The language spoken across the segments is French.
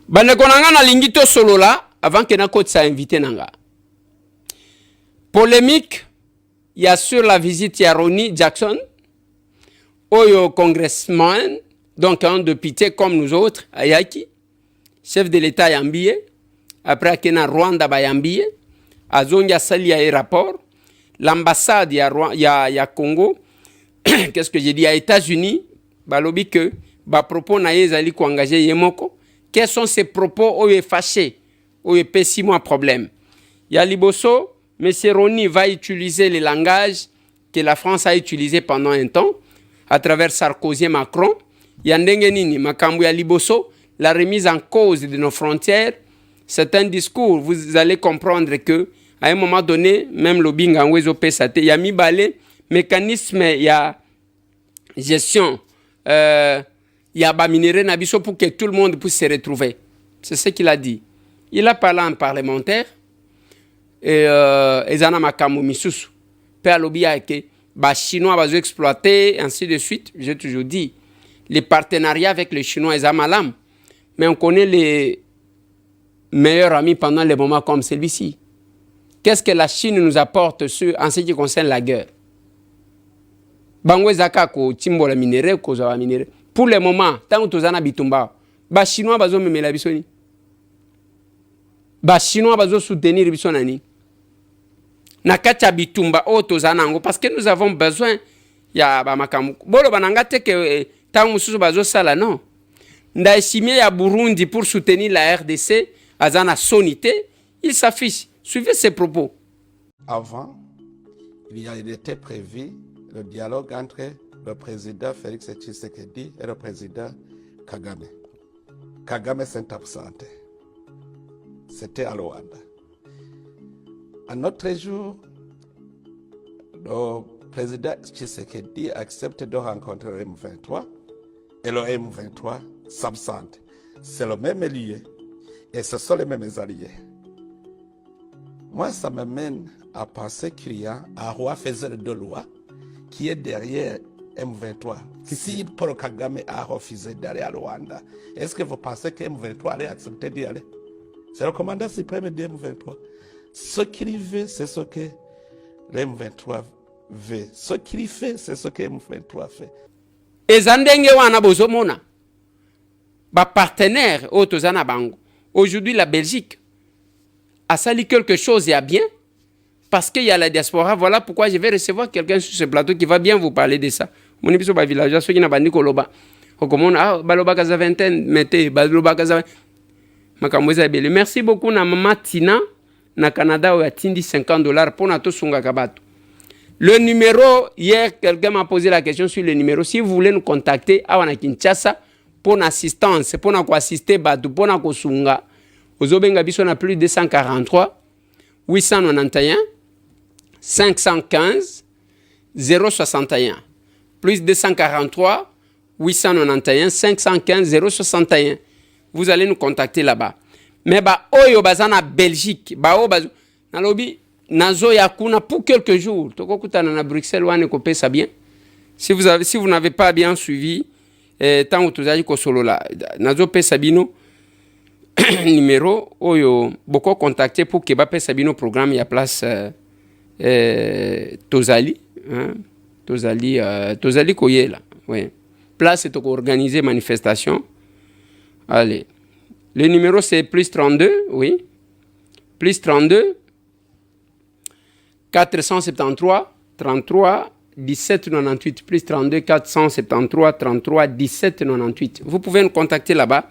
Bandeko nanga na lingito solo là avant que na kotsa invité nanga. Polémique il y a sur la visite ya Ronnie Jackson oyo congressman donc un député comme nous autres ayaki chef de l'état yambiye après que na Rwanda ba yambiye azonga sali ya rapport l'ambassade ya Congo qu'est-ce que j'ai dit à États-Unis balobi que ba propos na yezali ko engager yemoko. Quels sont ces propos où il est fâché, où il est 6 mois problème. Il y a Liboso, M. Ronnie va utiliser le langage que la France a utilisé pendant un temps, à travers Sarkozy et Macron. Il y a Ndengenini, Makambu ya Liboso, la remise en cause de nos frontières. C'est un discours, vous allez comprendre que à un moment donné, même le Bingangwezo Pesate, il y a mis balé, mécanisme, il y a gestion, il y a bas minéré nabiso pour que tout le monde puisse se retrouver. C'est ce qu'il a dit. Il a parlé en parlementaire et Ezana Makamu Misusu. Père Lobia que les Chinois vont exploiter, ainsi de suite. J'ai toujours dit, les partenariats avec les Chinois, ils ont malam. Mais on connaît les meilleurs amis pendant les moments comme celui-ci. Qu'est-ce que la Chine nous apporte en ce qui concerne la guerre? Bangwe Zaka ko timbo la minéré, ko zawa minéré. Pour le moment, tant que tu as bitumba, les Chinois vont me la bisoni. Les Chinois vont soutenir bisonani. Nakacha bitumba o tozanango parce que nous avons besoin ya ba makamu. Bolo bananga te que tant mususu bazo sala non. Nda estimé ya Burundi pour soutenir la RDC azana sonité, il s'affiche. Suivez ses propos. Avant, il était prévu le dialogue entre le président Félix Tshisekedi et le président Kagame. Kagame s'est absenté. C'était à Luanda. Un autre jour, le président Tshisekedi accepte de rencontrer le M23 et le M23 s'absente. C'est le même lieu et ce sont les mêmes alliés. Moi, ça me mène à penser qu'il y a un roi faiseur de loi qui est derrière M23. Si Paul Kagame a refusé d'aller à Luanda, est-ce que vous pensez que M23 allait accepter d'y aller? C'est le commandant suprême de M23. Ce qu'il veut, c'est ce que M23 veut. Ce qu'il fait, c'est ce que M23 fait. Et Zandenge wana bozomona ba partenaire otozana bango. Aujourd'hui la Belgique a sali quelque chose il y a bien parce qu'il y a la diaspora. Voilà pourquoi je vais recevoir quelqu'un sur ce plateau qui va bien vous parler de ça. Mon épisode ba village ceux qui na bandi koloba. Okomona baloba kaza vingtaine mettez baloba kaza makamweza bele. Merci beaucoup na mama Tina na Canada où a tindi $50 pour na to sunga kabato. Le numéro, hier quelqu'un m'a posé la question sur le numéro. Si vous voulez nous contacter à Kinshasa pour une assistance, pour nous assister batu, pour nous sunga. Ozobenga biso na plus de 243 891 515 061 plus 243 891 515 061. Vous allez nous contacter là-bas. Mais ba oyo bazana Belgique, ba o bazo na lobi nazo yakuna pour quelques jours. Toko kutana na Bruxelles wane ko pesa bien. Si vous n'avez pas bien suivi tant que tu as dit ko solo là nazo pesa bino numéro oyo beaucoup contacté pour que ba pesa bino programme ya place Tozali hein Tozali koyela ouais place to organiser manifestation. Allez, le numéro c'est plus 32 oui plus 32 473 33 17 98 plus 32 473 33 17 98. Vous pouvez nous contacter là-bas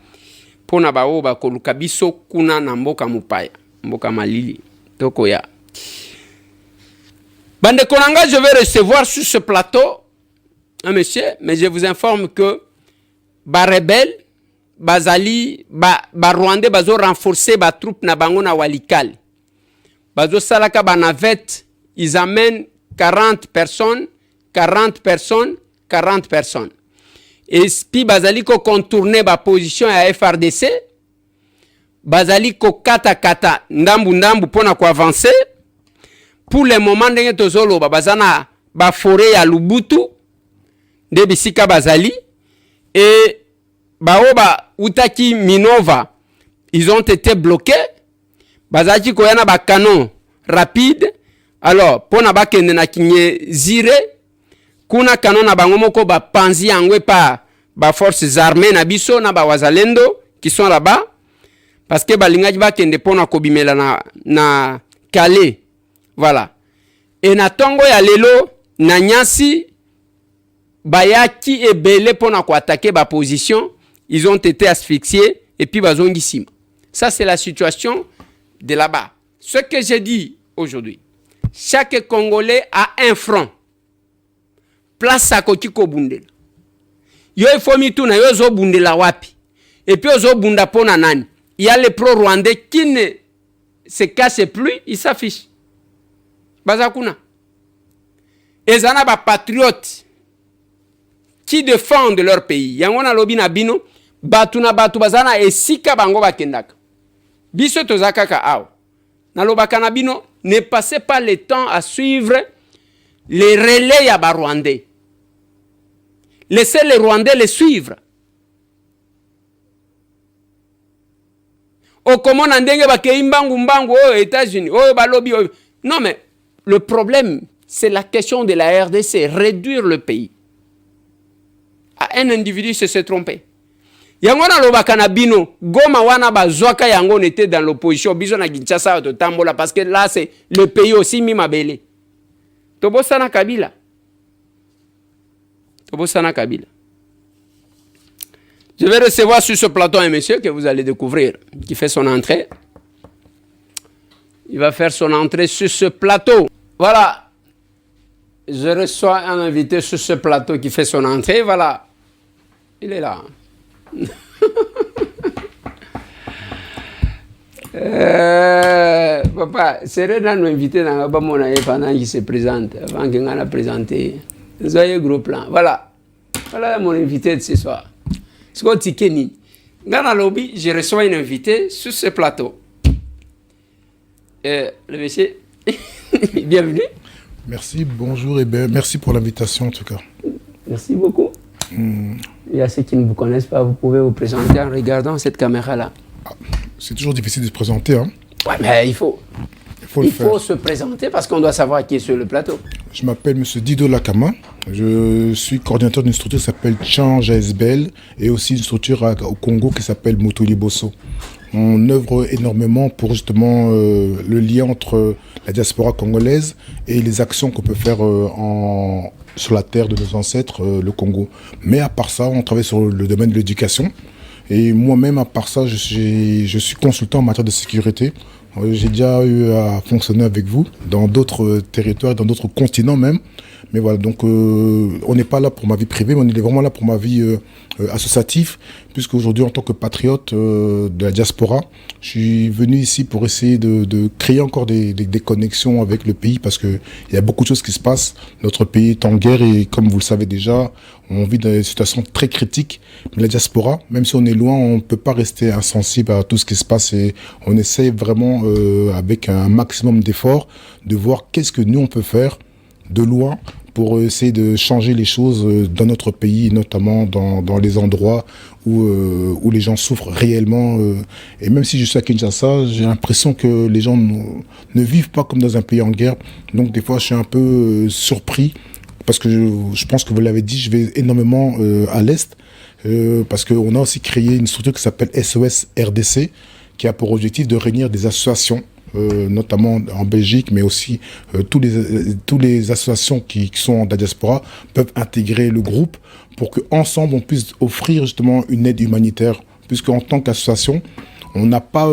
pour na bao ba koluka biso kuna na mboka mupaya mboka malili tokoya. Bande konanga, je vais recevoir sur ce plateau un monsieur, mais je vous informe que ba rebelle bazali ba Rwandais bazo renforcer ba troupe na bango na Walikale. Bazo salaka ba navette, ils amènent 40 personnes, 40 personnes, 40 personnes. Et puis bazali ko contourner ba position à FRDC. Bazali ko kata ndambu pona ko avancer. Pour le moment ndenge tozolo bazana ba forêt ya Lubutu de bisika bazali et baoba utaki Minova ils ont été bloqués. Bazaki koyana ba canon rapide. Alors, pona ba kende na kinye zire, kuna canon na bango moko ba panzi angwe pa ba forces armées na biso na ba wazalendo qui sont là-bas. Parce que balingaji ba kende pona kobimela na Calais. Voilà. Et na tongo ya lelo na nyasi bayaki ebele pona ko attaquer ba position, ils ont été asphyxiés et puis bazongi sima. Ça c'est la situation de là-bas. Ce que j'ai dit aujourd'hui, chaque Congolais a un front. Place à Kotiko Bundela. Yo ifomi tu na yo zo bundela wapi. Et puis zo bunda pona nani. Il y a les pro-rwandais qui ne se cachent plus, ils s'affichent. Bazakuna. Ezana ba patriotes qui défendent leur pays. Yangona lobi na bino, batu na batu bazana esika bango bakendaka. Biso tozakaka aw. Na lobaka na bino, ne passez pas le temps à suivre les relais ya ba Rwandais. Laissez les Rwandais les suivre. O comment ndenge bakei mbangu aux États-Unis, balobi. Non mais le problème c'est la question de la RDC, réduire le pays. À un individu c'est se tromper. Yangona lobaka na bino, Goma wana bazwaka yango était dans l'opposition, biso na Kinshasa to tambola parce que là c'est le pays aussi mimabele. Tobosana Kabila. Tobosana Kabila. Je vais recevoir sur ce plateau un monsieur que vous allez découvrir, qui fait son entrée. Il va faire son entrée sur ce plateau. Voilà. Je reçois un invité sur ce plateau qui fait son entrée. Voilà. Il est là. Papa, c'est là nous inviter dans le monde pendant qu'il se présente, avant qu'il ait présenté. Vous avez un gros plan. Voilà. Voilà mon invité de ce soir. Je reçois un invité sur ce plateau. Le monsieur, bienvenue. Merci, bonjour et merci pour l'invitation en tout cas. Merci beaucoup. Il y a ceux qui ne vous connaissent pas, vous pouvez vous présenter en regardant cette caméra-là. Ah, c'est toujours difficile de se présenter. Hein. Ouais, mais il faut se présenter parce qu'on doit savoir qui est sur le plateau. Je m'appelle M. Dido Lakama. Je suis coordinateur d'une structure qui s'appelle Change ASBL et aussi une structure au Congo qui s'appelle Motuli Bosso. On œuvre énormément pour justement le lien entre la diaspora congolaise et les actions qu'on peut faire sur la terre de nos ancêtres, le Congo. Mais à part ça, on travaille sur le domaine de l'éducation. Et moi-même, à part ça, je suis consultant en matière de sécurité. J'ai déjà eu à fonctionner avec vous dans d'autres territoires, dans d'autres continents même. Mais voilà, donc on n'est pas là pour ma vie privée, mais on est vraiment là pour ma vie associative, puisque aujourd'hui, en tant que patriote de la diaspora, je suis venu ici pour essayer de créer encore des connexions avec le pays, parce qu'il y a beaucoup de choses qui se passent. Notre pays est en guerre et comme vous le savez déjà, on vit dans des situations très critiques. Mais la diaspora, même si on est loin, on ne peut pas rester insensible à tout ce qui se passe et on essaie vraiment, avec un maximum d'efforts, de voir qu'est-ce que nous on peut faire de loin pour essayer de changer les choses dans notre pays, notamment dans les endroits où les gens souffrent réellement. Et même si je suis à Kinshasa, j'ai l'impression que les gens ne vivent pas comme dans un pays en guerre. Donc des fois, je suis un peu surpris, parce que je pense que vous l'avez dit, je vais énormément à l'Est, parce qu'on a aussi créé une structure qui s'appelle SOS RDC, qui a pour objectif de réunir des associations, notamment en Belgique, mais aussi tous les associations qui sont de la diaspora peuvent intégrer le groupe pour qu'ensemble on puisse offrir justement une aide humanitaire, puisque en tant qu'association, on n'a pas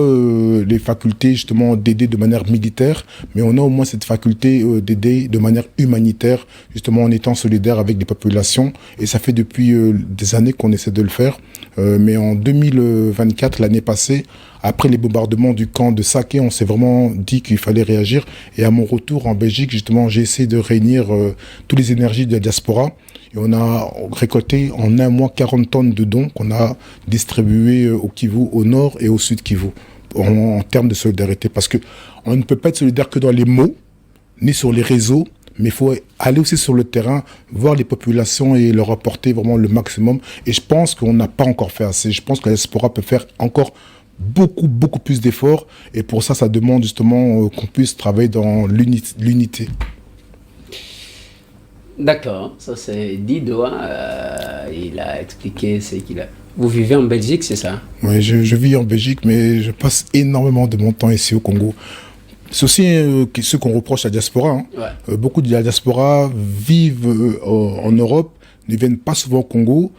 les facultés justement d'aider de manière militaire, mais on a au moins cette faculté d'aider de manière humanitaire, justement en étant solidaire avec les populations. Et ça fait depuis des années qu'on essaie de le faire. Mais en 2024, l'année passée, après les bombardements du camp de Saké, on s'est vraiment dit qu'il fallait réagir. Et à mon retour en Belgique, justement, j'ai essayé de réunir toutes les énergies de la diaspora. Et on a récolté en un mois 40 tonnes de dons qu'on a distribués au Kivu, au nord et au sud Kivu, en termes de solidarité. Parce qu'on ne peut pas être solidaire que dans les mots, ni sur les réseaux, mais il faut aller aussi sur le terrain, voir les populations et leur apporter vraiment le maximum. Et je pense qu'on n'a pas encore fait assez. Je pense que la diaspora peut faire encore beaucoup plus d'efforts. Et pour ça, ça demande justement qu'on puisse travailler dans l'unité. D'accord, ça c'est Dido, il a expliqué ce qu'il a... Vous vivez en Belgique, c'est ça? Oui, je vis en Belgique, mais je passe énormément de mon temps ici au Congo. C'est aussi ce qu'on reproche à la diaspora. Hein. Ouais. Beaucoup de la diaspora vivent en Europe, ne viennent pas souvent au Congo,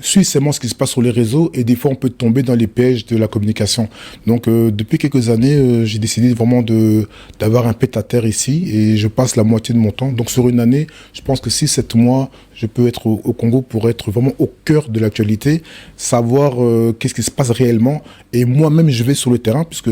suivent seulement ce qui se passe sur les réseaux et des fois on peut tomber dans les pièges de la communication. Donc depuis quelques années, j'ai décidé vraiment d'avoir un pied-à-terre ici et je passe la moitié de mon temps. Donc sur une année, je pense que 6-7 mois, je peux être au Congo pour être vraiment au cœur de l'actualité, savoir qu'est-ce qui se passe réellement. Et moi-même, je vais sur le terrain puisque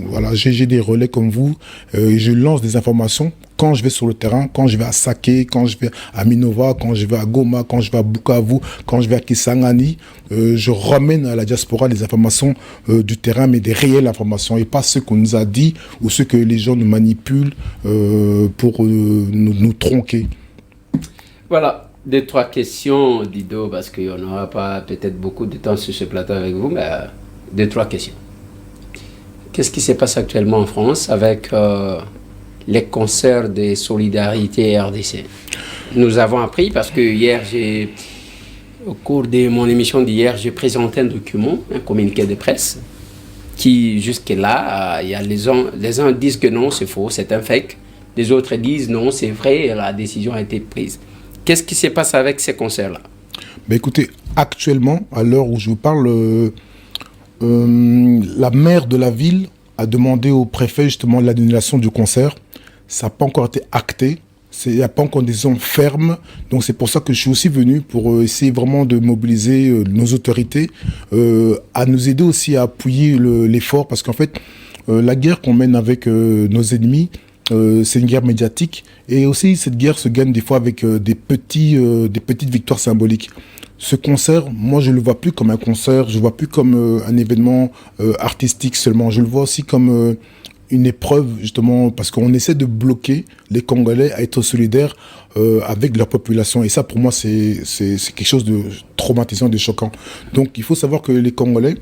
voilà, j'ai des relais comme vous et je lance des informations. Quand je vais sur le terrain, quand je vais à Saké, quand je vais à Minova, quand je vais à Goma, quand je vais à Bukavu, quand je vais à Kisangani, je ramène à la diaspora les informations du terrain, mais des réelles informations et pas ce qu'on nous a dit ou ce que les gens nous manipulent pour nous tronquer. Voilà, 2-3 questions, Dido, parce qu'on n'aura pas peut-être beaucoup de temps sur ce plateau avec vous, mais 2-3 questions. Qu'est-ce qui se passe actuellement en France avec les concerts de solidarité RDC? Nous avons appris, parce que hier, au cours de mon émission d'hier, j'ai présenté un document, un communiqué de presse, qui jusque-là, les uns disent que non, c'est faux, c'est un fake. Les autres disent non, c'est vrai, la décision a été prise. Qu'est-ce qui se passe avec ces concerts-là? Ben écoutez, actuellement, à l'heure où je vous parle, la maire de la ville a demandé au préfet justement l'annulation du concert. Ça n'a pas encore été acté. Il n'y a pas encore des décision ferme. Donc c'est pour ça que je suis aussi venu pour essayer vraiment de mobiliser nos autorités, à nous aider aussi à appuyer l'effort. Parce qu'en fait, la guerre qu'on mène avec nos ennemis, c'est une guerre médiatique. Et aussi, cette guerre se gagne des fois avec des petites victoires symboliques. Ce concert, moi, je ne le vois plus comme un concert. Je ne le vois plus comme un événement artistique seulement. Je le vois aussi comme une épreuve, justement, parce qu'on essaie de bloquer les Congolais à être solidaires avec leur population. Et ça, pour moi, c'est quelque chose de traumatisant, de choquant. Donc, il faut savoir que les Congolais,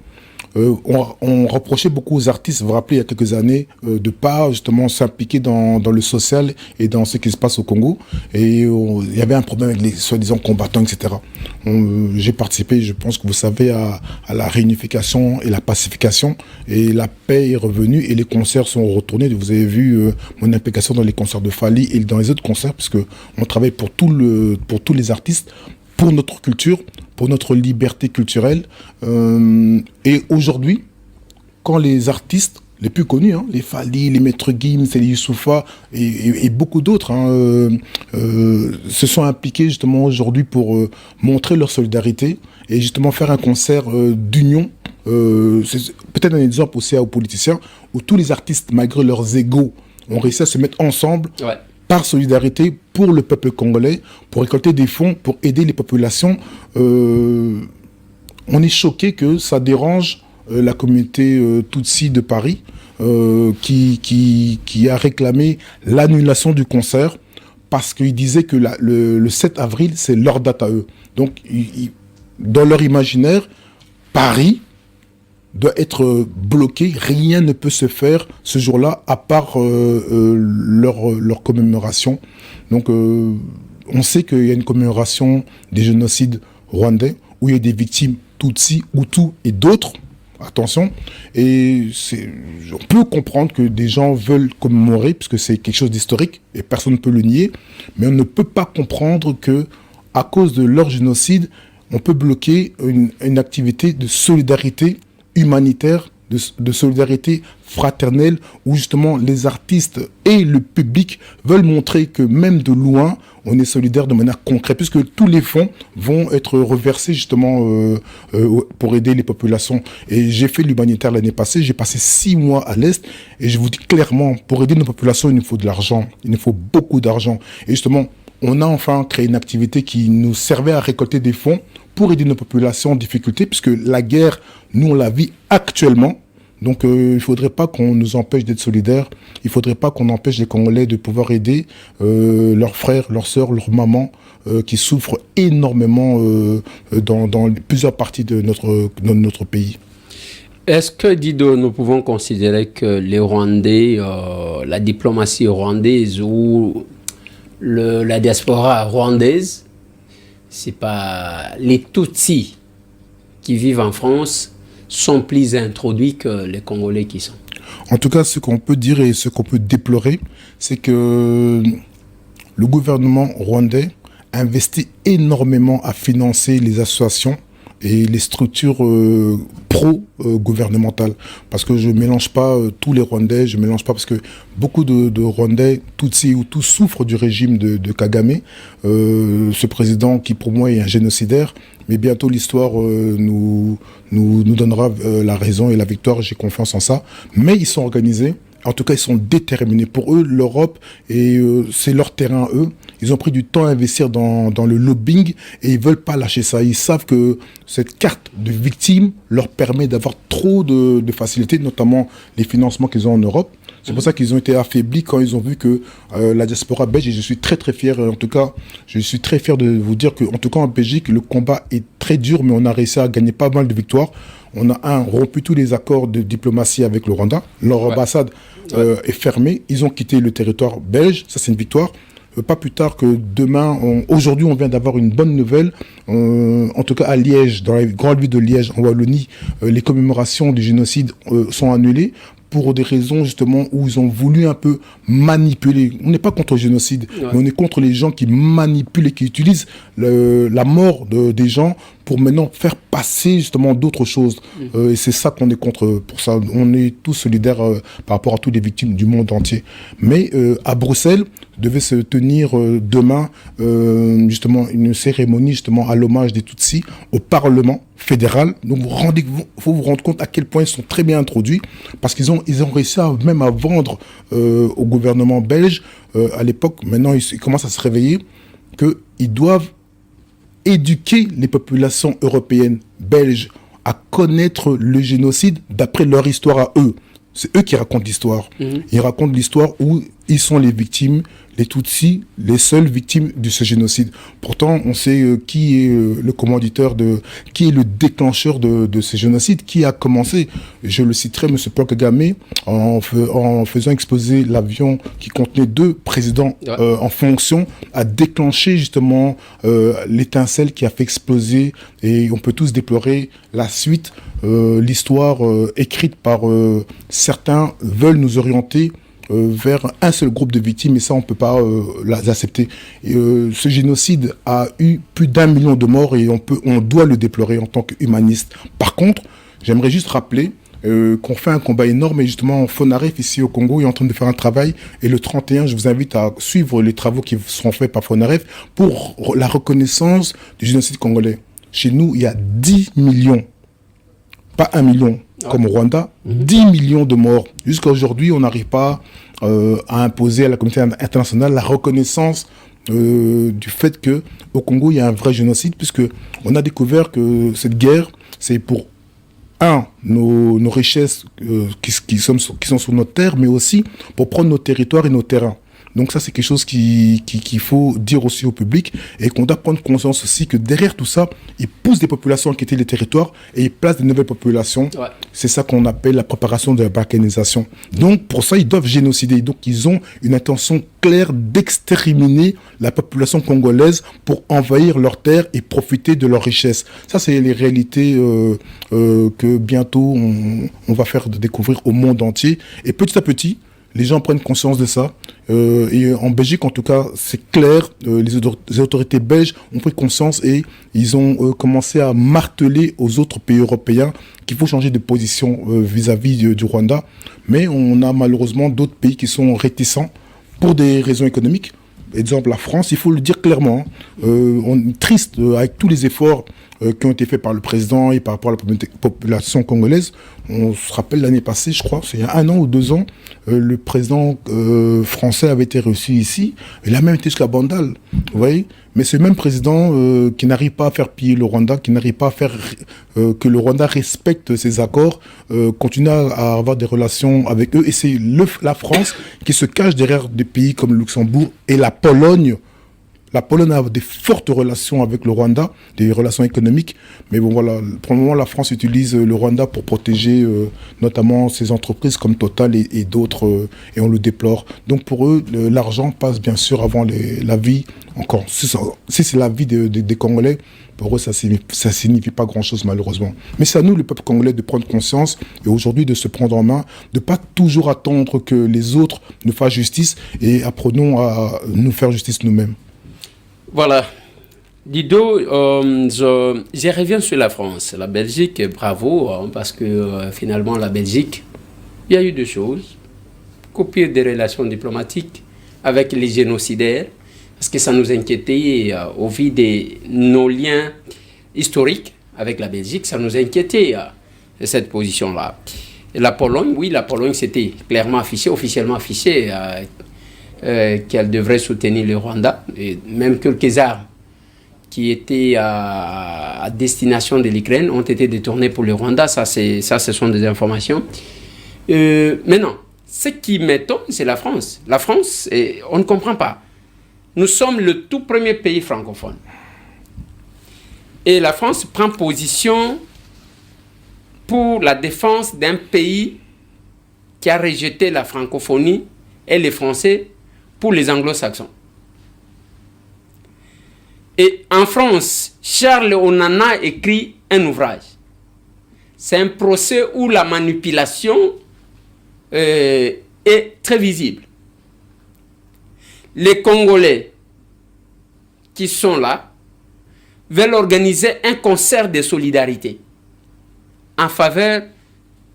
on reprochait beaucoup aux artistes, vous vous rappelez, il y a quelques années, de ne pas justement s'impliquer dans le social et dans ce qui se passe au Congo. Et il y avait un problème avec les soi-disant combattants, etc. J'ai participé, je pense que vous savez, à la réunification et la pacification. Et la paix est revenue et les concerts sont retournés. Vous avez vu mon implication dans les concerts de Fali et dans les autres concerts, parce qu'on travaille pour tous les artistes, pour notre culture, pour notre liberté culturelle. Et aujourd'hui, quand les artistes les plus connus, hein, les Fali, les Maître Gims, les Youssoufa et beaucoup d'autres, se sont impliqués justement aujourd'hui pour montrer leur solidarité et justement faire un concert d'union. C'est peut-être un exemple aussi aux politiciens où tous les artistes, malgré leurs égos, ont réussi à se mettre ensemble. Ouais. Par solidarité pour le peuple congolais, pour récolter des fonds, pour aider les populations. On est choqué que ça dérange la communauté Tutsi de Paris, qui a réclamé l'annulation du concert parce qu'il disait que le 7 avril, c'est leur date à eux. Donc, dans leur imaginaire, Paris doit être bloqué, rien ne peut se faire ce jour-là à part leur commémoration. Donc on sait qu'il y a une commémoration des génocides rwandais où il y a des victimes Tutsi, Hutus et d'autres, attention, et on peut comprendre que des gens veulent commémorer puisque c'est quelque chose d'historique et personne ne peut le nier, mais on ne peut pas comprendre que à cause de leur génocide, on peut bloquer une activité de solidarité humanitaire, de solidarité fraternelle, où justement les artistes et le public veulent montrer que même de loin, on est solidaire de manière concrète, puisque tous les fonds vont être reversés justement pour aider les populations. Et j'ai fait l'humanitaire l'année passée, j'ai passé 6 mois à l'Est, et je vous dis clairement, pour aider nos populations, il nous faut de l'argent, il nous faut beaucoup d'argent. Et justement, on a enfin créé une activité qui nous servait à récolter des fonds pour aider nos populations en difficulté, puisque la guerre, nous, on la vit actuellement. Donc, il ne faudrait pas qu'on nous empêche d'être solidaires. Il ne faudrait pas qu'on empêche les Congolais de pouvoir aider leurs frères, leurs sœurs, leurs mamans qui souffrent énormément dans plusieurs parties de notre pays. Est-ce que, Dido, nous pouvons considérer que les Rwandais, la diplomatie rwandaise ou la diaspora rwandaise, c'est pas les Tutsis qui vivent en France sont plus introduits que les Congolais qui sont? En tout cas, ce qu'on peut dire et ce qu'on peut déplorer, c'est que le gouvernement rwandais investit énormément à financer les associations et les structures pro-gouvernementales. Parce que je ne mélange pas tous les Rwandais, je ne mélange pas parce que beaucoup de Rwandais, Tutsis ou tous souffrent du régime de Kagame, ce président qui pour moi est un génocidaire. Mais bientôt l'histoire nous donnera la raison et la victoire, j'ai confiance en ça. Mais ils sont organisés. En tout cas, ils sont déterminés. Pour eux, l'Europe, c'est leur terrain, eux. Ils ont pris du temps à investir dans le lobbying et ils veulent pas lâcher ça. Ils savent que cette carte de victime leur permet d'avoir trop de facilités, notamment les financements qu'ils ont en Europe. C'est pour ça qu'ils ont été affaiblis quand ils ont vu que la diaspora belge, et je suis très très fier, en tout cas, je suis très fier de vous dire qu'en tout cas en Belgique, le combat est très dur, mais on a réussi à gagner pas mal de victoires. On a rompu tous les accords de diplomatie avec le Rwanda. Leur ambassade est fermée. Ils ont quitté le territoire belge. Ça, c'est une victoire. Pas plus tard que demain, aujourd'hui, on vient d'avoir une bonne nouvelle. En tout cas, à Liège, dans la grande ville de Liège, en Wallonie, les commémorations du génocide sont annulées pour des raisons justement où ils ont voulu un peu manipuler. On n'est pas contre le génocide, mais on est contre les gens qui manipulent et qui utilisent la mort des gens pour maintenant faire passer justement d'autres choses. Et c'est ça qu'on est contre. Pour ça, on est tous solidaires par rapport à toutes les victimes du monde entier. Mais à Bruxelles, devait se tenir demain justement une cérémonie justement à l'hommage des Tutsis au Parlement fédéral. Donc faut vous rendre compte à quel point ils sont très bien introduits, parce qu'ils ont réussi même à vendre au gouvernement belge à l'époque. Maintenant ils commencent à se réveiller qu'ils doivent éduquer les populations européennes belges à connaître le génocide d'après leur histoire à eux. C'est eux qui racontent l'histoire. Ils racontent l'histoire où ils sont les victimes, les Tutsis, les seules victimes de ce génocide. Pourtant, on sait qui est le commanditeur, qui est le déclencheur de ce génocide, qui a commencé. Je le citerai, M. Paul Kagame, en faisant exploser l'avion qui contenait 2 présidents en fonction, a déclenché justement l'étincelle qui a fait exploser, et on peut tous déplorer la suite. L'histoire écrite par certains veulent nous orienter vers un seul groupe de victimes, et ça on ne peut pas l'accepter. Ce génocide a eu plus d'1 million de morts et on doit le déplorer en tant qu'humaniste. Par contre, j'aimerais juste rappeler qu'on fait un combat énorme, et justement Fonaref ici au Congo est en train de faire un travail, et le 31 je vous invite à suivre les travaux qui seront faits par Fonaref pour la reconnaissance du génocide congolais. Chez nous il y a 10 millions, pas 1 million comme au Rwanda, 10 millions de morts. Jusqu'à aujourd'hui, on n'arrive pas à imposer à la communauté internationale la reconnaissance du fait qu'au Congo, il y a un vrai génocide, puisque on a découvert que cette guerre, c'est pour nos richesses qui sont sur notre terre, mais aussi pour prendre nos territoires et nos terrains. Donc ça, c'est quelque chose qu'il faut dire aussi au public, et qu'on doit prendre conscience aussi que derrière tout ça, ils poussent des populations à quitter les territoires et ils placent de nouvelles populations. Ouais. C'est ça qu'on appelle la préparation de la balkanisation. Donc pour ça, ils doivent génocider. Donc ils ont une intention claire d'exterminer la population congolaise pour envahir leurs terres et profiter de leurs richesses. Ça, c'est les réalités que bientôt on va faire découvrir au monde entier. Et petit à petit, les gens prennent conscience de ça. Et en Belgique, en tout cas, c'est clair. Les autorités belges ont pris conscience et ils ont commencé à marteler aux autres pays européens qu'il faut changer de position vis-à-vis du Rwanda. Mais on a malheureusement d'autres pays qui sont réticents pour des raisons économiques. Exemple, la France, il faut le dire clairement. On est triste avec tous les efforts qui ont été faits par le président et par rapport à la population congolaise. On se rappelle l'année passée, je crois, c'est il y a 1 an ou 2 ans, le président français avait été reçu ici. Il a même été jusqu'à Bandal, vous voyez. Mais ce même président qui n'arrive pas à faire piller le Rwanda, qui n'arrive pas à faire que le Rwanda respecte ses accords, continue à avoir des relations avec eux. Et c'est la France qui se cache derrière des pays comme le Luxembourg et la Pologne La Pologne a des fortes relations avec le Rwanda, des relations économiques. Mais bon, voilà, pour le moment, la France utilise le Rwanda pour protéger notamment ses entreprises comme Total et d'autres, et on le déplore. Donc pour eux, l'argent passe bien sûr avant la vie. Encore, si c'est la vie des Congolais, pour eux, ça signifie pas grand-chose malheureusement. Mais c'est à nous, le peuple congolais, de prendre conscience et aujourd'hui de se prendre en main, de pas toujours attendre que les autres nous fassent justice et apprenons à nous faire justice nous-mêmes. Voilà. Dido, je reviens sur la France. La Belgique, bravo, parce que finalement, la Belgique, il y a eu deux choses. Coupure des relations diplomatiques avec les génocidaires, parce que ça nous inquiétait au vu de nos liens historiques avec la Belgique, ça nous inquiétait cette position-là. Et la Pologne, oui, la Pologne s'était clairement affichée, officiellement affichée, qu'elle devrait soutenir le Rwanda, et même quelques armes qui étaient à destination de l'Ukraine ont été détournées pour le Rwanda. Ça, ce sont des informations. Maintenant, ce qui m'étonne, c'est la France. La France, on ne comprend pas. Nous sommes le tout premier pays francophone. Et la France prend position pour la défense d'un pays qui a rejeté la francophonie et les Français pour les anglo-saxons. Et en France, Charles Onana écrit un ouvrage. C'est un procès où la manipulation est très visible. Les Congolais qui sont là veulent organiser un concert de solidarité en faveur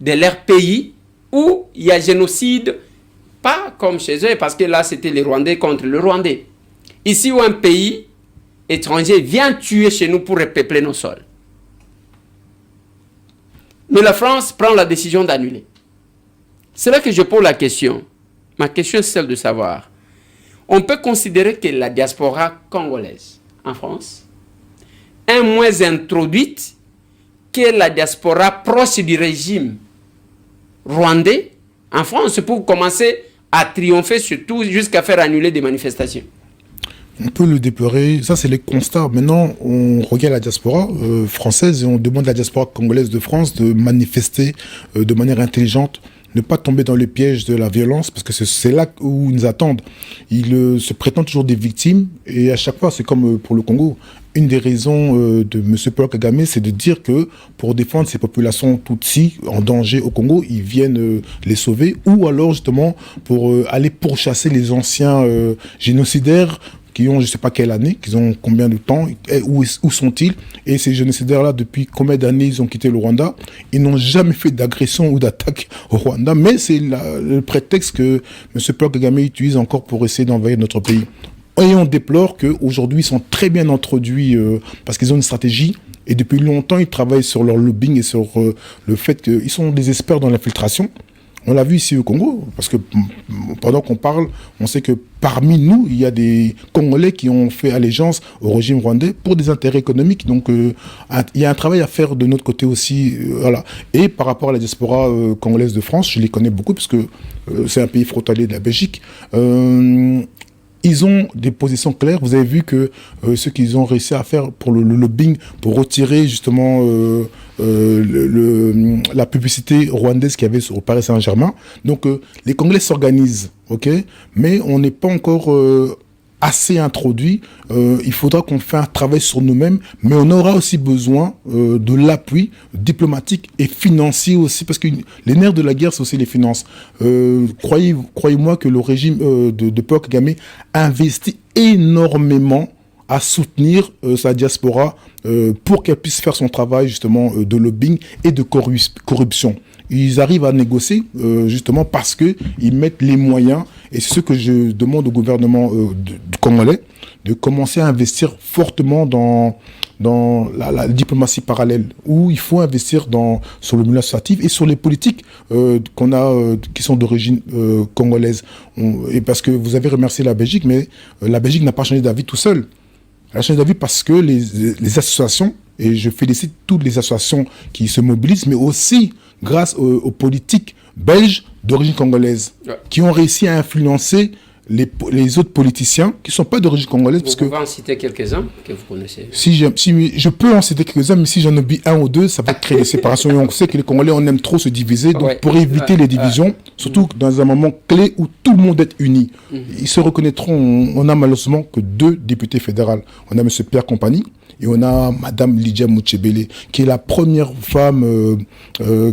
de leur pays où il y a génocide, pas comme chez eux, parce que là c'était les Rwandais contre le Rwandais. Ici où un pays étranger vient tuer chez nous pour repeupler nos sols. Mais la France prend la décision d'annuler. C'est là que je pose la question. Ma question est celle de savoir, on peut considérer que la diaspora congolaise en France est moins introduite que la diaspora proche du régime rwandais en France pour commencer à triompher surtout jusqu'à faire annuler des manifestations. On peut le déplorer, ça c'est les constats. Maintenant, on regarde la diaspora française et on demande à la diaspora congolaise de France de manifester de manière intelligente, ne pas tomber dans le piège de la violence, parce que c'est là où ils nous attendent. Ils se prétendent toujours des victimes, et à chaque fois, c'est comme pour le Congo. Une des raisons de M. Paul Kagame, c'est de dire que pour défendre ces populations Tutsis en danger au Congo, ils viennent les sauver, ou alors justement pour aller pourchasser les anciens génocidaires qui ont je ne sais pas quelle année, qui ont combien de temps, où sont-ils? Et ces génocidaires-là, depuis combien d'années ils ont quitté le Rwanda? Ils n'ont jamais fait d'agression ou d'attaque au Rwanda, mais c'est le prétexte que M. Paul Kagame utilise encore pour essayer d'envahir notre pays. Et on déplore qu'aujourd'hui, ils sont très bien introduits parce qu'ils ont une stratégie. Et depuis longtemps, ils travaillent sur leur lobbying et sur le fait qu'ils sont des experts dans l'infiltration. On l'a vu ici au Congo, parce que pendant qu'on parle, on sait que parmi nous, il y a des Congolais qui ont fait allégeance au régime rwandais pour des intérêts économiques. Donc, il y a un travail à faire de notre côté aussi. Voilà. Et par rapport à la diaspora congolaise de France, je les connais beaucoup, parce que c'est un pays frontalier de la Belgique. Ils ont des positions claires. Vous avez vu que ce qu'ils ont réussi à faire pour le lobbying, pour retirer justement la publicité rwandaise qu'il y avait au Paris Saint-Germain. Donc les Congolais s'organisent, ok, mais on n'est pas encore assez introduit. Il faudra qu'on fasse un travail sur nous-mêmes, mais on aura aussi besoin de l'appui diplomatique et financier aussi, parce que les nerfs de la guerre, c'est aussi les finances. Croyez-moi que le régime de Paul Kagame investit énormément à soutenir sa diaspora pour qu'elle puisse faire son travail justement de lobbying et de corruption. Ils arrivent à négocier justement parce qu'ils mettent les moyens, et c'est ce que je demande au gouvernement du Congolais, de commencer à investir fortement dans la diplomatie parallèle, où il faut investir sur le milieu associatif et sur les politiques qu'on a, qui sont d'origine congolaise. Et parce que vous avez remercié la Belgique, mais la Belgique n'a pas changé d'avis tout seul. Elle a changé d'avis parce que les associations, et je félicite toutes les associations qui se mobilisent, mais aussi grâce aux politiques belges d'origine congolaise, qui ont réussi à influencer les autres politiciens qui ne sont pas d'origine congolaise. Vous pouvez en citer quelques-uns que vous connaissez. Si je peux en citer quelques-uns, mais si j'en oublie un ou deux, ça va créer des séparations. Et on sait que les Congolais, on aime trop se diviser. Donc, pour éviter les divisions, surtout dans un moment clé où tout le monde est uni, ils se reconnaîtront. On a malheureusement que 2 députés fédéraux. On a M. Pierre Compagnie et on a Mme Lydia Mouchebele, qui est la première femme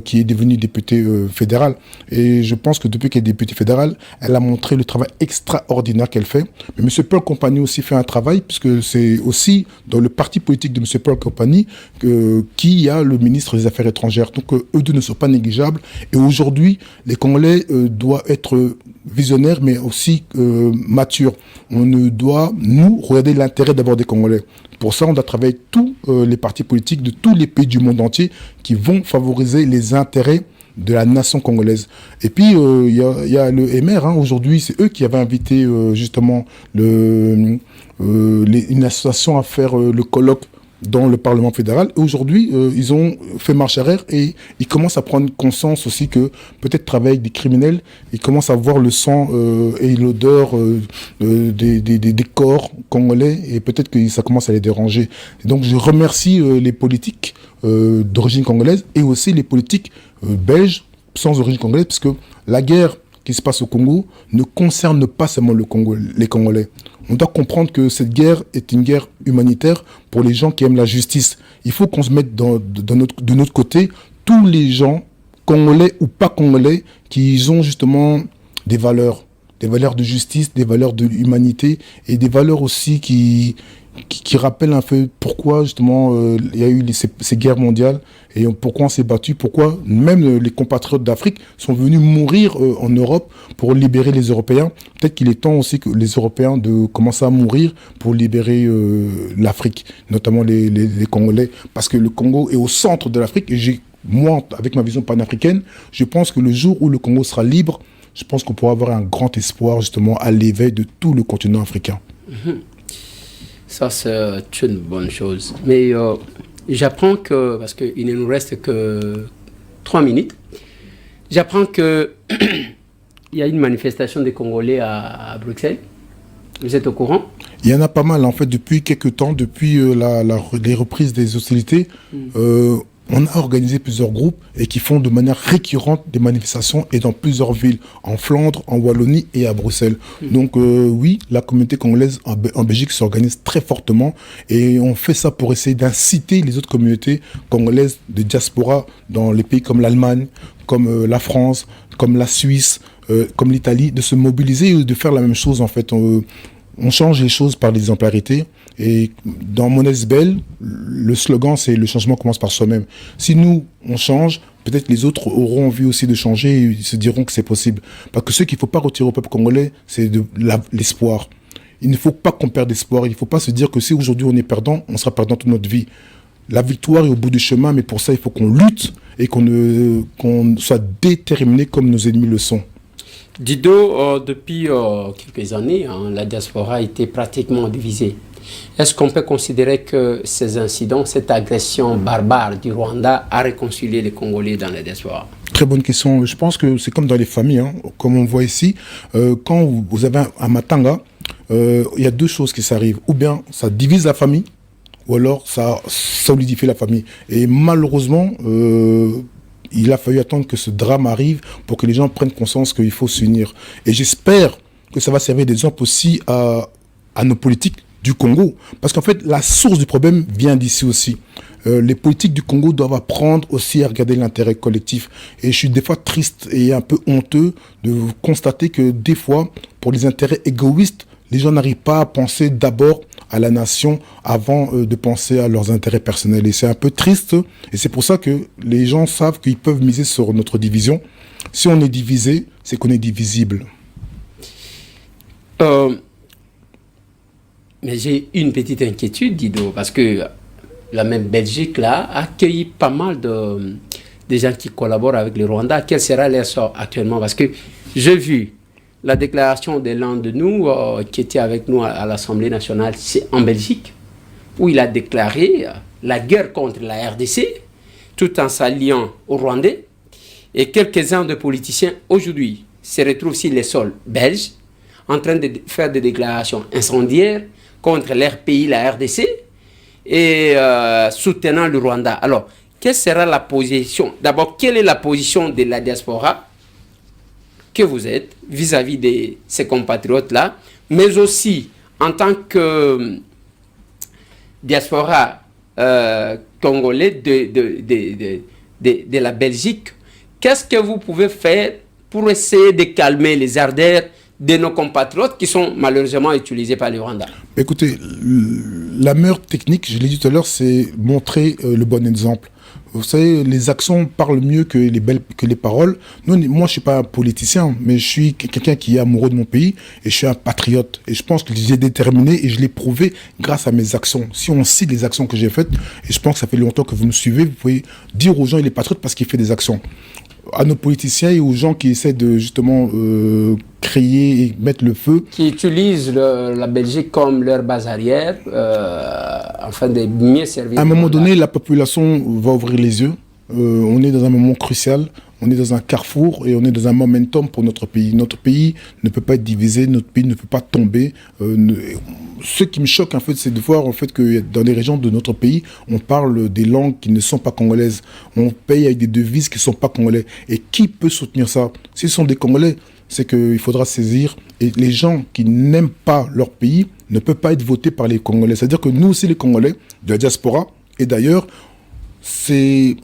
qui est devenue députée fédérale. Et je pense que depuis qu'elle est députée fédérale, elle a montré le travail extraordinaire qu'elle fait. Mais M. Pierre Compagnie aussi fait un travail, puisque c'est aussi dans le parti politique de M. Pierre Compagnie qu'il y a le ministre des Affaires étrangères. Donc eux deux ne sont pas négligeables. Et aujourd'hui, les Congolais doivent être visionnaires, mais aussi matures. On doit, nous, regarder l'intérêt d'abord des Congolais. Pour ça, on doit travailler tous les partis politiques de tous les pays du monde entier qui vont favoriser les intérêts de la nation congolaise. Et puis, il y a le MR. Aujourd'hui, c'est eux qui avaient invité justement une association à faire le colloque dans le Parlement fédéral. Et aujourd'hui, ils ont fait marche arrière et ils commencent à prendre conscience aussi que peut-être travailler avec des criminels, ils commencent à voir le sang et l'odeur des corps congolais et peut-être que ça commence à les déranger. Et donc je remercie les politiques d'origine congolaise et aussi les politiques belges sans origine congolaise, parce que la guerre qui se passe au Congo ne concerne pas seulement les Congolais. On doit comprendre que cette guerre est une guerre humanitaire pour les gens qui aiment la justice. Il faut qu'on se mette de notre côté, tous les gens, congolais ou pas congolais, qui ont justement des valeurs de justice, des valeurs de l'humanité et des valeurs aussi qui rappellent un peu pourquoi justement il y a eu ces guerres mondiales et pourquoi on s'est battu, pourquoi même les compatriotes d'Afrique sont venus mourir en Europe pour libérer les Européens. Peut-être qu'il est temps aussi que les Européens de commencer à mourir pour libérer l'Afrique, notamment les Congolais, parce que le Congo est au centre de l'Afrique et moi, avec ma vision panafricaine, je pense que le jour où le Congo sera libre, je pense qu'on pourra avoir un grand espoir justement à l'éveil de tout le continent africain. Ça, c'est une bonne chose. Mais j'apprends que, parce qu'il ne nous reste que 3 minutes, j'apprends qu'il y a une manifestation des Congolais à Bruxelles. Vous êtes au courant? Il y en a pas mal, en fait, depuis quelques temps, depuis les reprises des hostilités. On a organisé plusieurs groupes et qui font de manière récurrente des manifestations et dans plusieurs villes, en Flandre, en Wallonie et à Bruxelles. Donc oui, la communauté congolaise en Belgique s'organise très fortement et on fait ça pour essayer d'inciter les autres communautés congolaises de diaspora dans les pays comme l'Allemagne, comme la France, comme la Suisse, comme l'Italie, de se mobiliser et de faire la même chose en fait. On change les choses par l'exemplarité. Et dans Monnaie Belle, le slogan, c'est « Le changement commence par soi-même ». Si nous, on change, peut-être les autres auront envie aussi de changer et ils se diront que c'est possible. Parce que ce qu'il ne faut pas retirer au peuple congolais, c'est l'espoir. Il ne faut pas qu'on perde espoir. Il ne faut pas se dire que si aujourd'hui on est perdant, on sera perdant toute notre vie. La victoire est au bout du chemin, mais pour ça, il faut qu'on lutte et qu'on soit déterminé comme nos ennemis le sont. Dido, depuis quelques années, la diaspora a été pratiquement divisée. Est-ce qu'on peut considérer que ces incidents, cette agression barbare du Rwanda a réconcilié les Congolais dans la diaspora? Très bonne question. Je pense que c'est comme dans les familles, comme on voit ici. Quand vous avez un matanga, il y a 2 choses qui s'arrivent. Ou bien ça divise la famille, ou alors ça solidifie la famille. Et malheureusement, il a fallu attendre que ce drame arrive pour que les gens prennent conscience qu'il faut s'unir. Et j'espère que ça va servir d'exemple aussi à nos politiques du Congo. Parce qu'en fait, la source du problème vient d'ici aussi. Les politiques du Congo doivent apprendre aussi à regarder l'intérêt collectif. Et je suis des fois triste et un peu honteux de constater que des fois, pour les intérêts égoïstes, les gens n'arrivent pas à penser d'abord à la nation avant de penser à leurs intérêts personnels. Et c'est un peu triste. Et c'est pour ça que les gens savent qu'ils peuvent miser sur notre division. Si on est divisé, c'est qu'on est divisible. Mais j'ai une petite inquiétude, Dido, parce que la même Belgique là a accueilli pas mal de gens qui collaborent avec le Rwanda. Quel sera leur sort actuellement? Parce que j'ai vu la déclaration de l'un de nous qui était avec nous à l'Assemblée nationale, c'est en Belgique, où il a déclaré la guerre contre la RDC, tout en s'alliant aux Rwandais. Et quelques-uns de politiciens aujourd'hui se retrouvent sur les sols belges en train de faire des déclarations incendiaires contre leur pays, la RDC, et soutenant le Rwanda. Alors, quelle sera la position? D'abord, quelle est la position de la diaspora que vous êtes vis-à-vis de ces compatriotes-là, mais aussi en tant que diaspora congolais de la Belgique, qu'est-ce que vous pouvez faire pour essayer de calmer les ardeurs de nos compatriotes qui sont malheureusement utilisés par le Rwanda? Écoutez, la meilleure technique, je l'ai dit tout à l'heure, c'est montrer le bon exemple. Vous savez, les actions parlent mieux que les paroles. Moi, je ne suis pas un politicien, mais je suis quelqu'un qui est amoureux de mon pays et je suis un patriote. Et je pense que j'ai déterminé et je l'ai prouvé grâce à mes actions. Si on cite les actions que j'ai faites, et je pense que ça fait longtemps que vous me suivez, vous pouvez dire aux gens qu'il est patriote parce qu'il fait des actions. À nos politiciens et aux gens qui essaient de justement créer et mettre le feu. Qui utilisent la Belgique comme leur base arrière, afin de mieux servir. À un moment donné, la population va ouvrir les yeux. On est dans un moment crucial, on est dans un carrefour et on est dans un momentum pour notre pays. Notre pays ne peut pas être divisé, notre pays ne peut pas tomber. Ce qui me choque, en fait, c'est de voir en fait, que dans les régions de notre pays, on parle des langues qui ne sont pas congolaises. On paye avec des devises qui ne sont pas congolaises. Et qui peut soutenir ça? S'ils sont des Congolais, c'est qu'il faudra saisir. Et les gens qui n'aiment pas leur pays ne peuvent pas être votés par les Congolais. C'est-à-dire que nous aussi, les Congolais de la diaspora, et d'ailleurs, c'est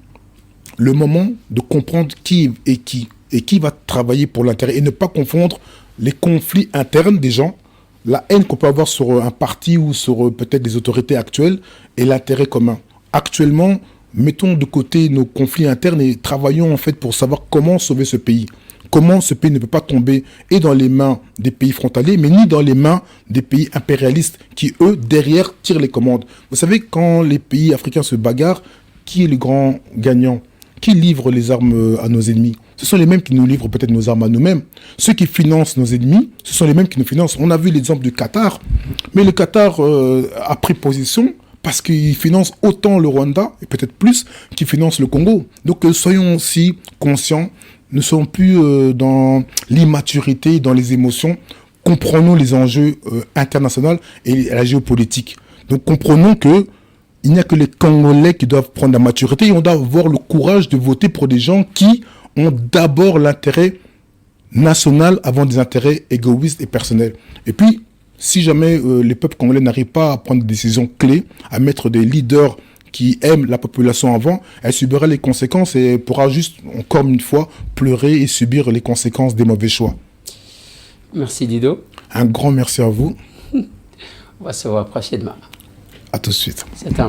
le moment de comprendre qui est qui et qui va travailler pour l'intérêt et ne pas confondre les conflits internes des gens, la haine qu'on peut avoir sur un parti ou sur peut-être les autorités actuelles et l'intérêt commun. Actuellement, mettons de côté nos conflits internes et travaillons en fait pour savoir comment sauver ce pays. Comment ce pays ne peut pas tomber et dans les mains des pays frontaliers, mais ni dans les mains des pays impérialistes qui, eux, derrière, tirent les commandes. Vous savez, quand les pays africains se bagarrent, qui est le grand gagnant? Qui livre les armes à nos ennemis? Ce sont les mêmes qui nous livrent peut-être nos armes à nous-mêmes. Ceux qui financent nos ennemis, ce sont les mêmes qui nous financent. On a vu l'exemple du Qatar, mais le Qatar a pris position parce qu'il finance autant le Rwanda, et peut-être plus, qu'il finance le Congo. Donc soyons aussi conscients, ne soyons plus dans l'immaturité, dans les émotions. Comprenons les enjeux internationaux et la géopolitique. Donc comprenons que il n'y a que les Congolais qui doivent prendre la maturité et on doit avoir le courage de voter pour des gens qui ont d'abord l'intérêt national avant des intérêts égoïstes et personnels. Et puis, si jamais les peuples congolais n'arrivent pas à prendre des décisions clés, à mettre des leaders qui aiment la population avant, elle subira les conséquences et pourra juste, encore une fois, pleurer et subir les conséquences des mauvais choix. Merci Dido. Un grand merci à vous. On va se voir prochainement. À tout de suite. C'est un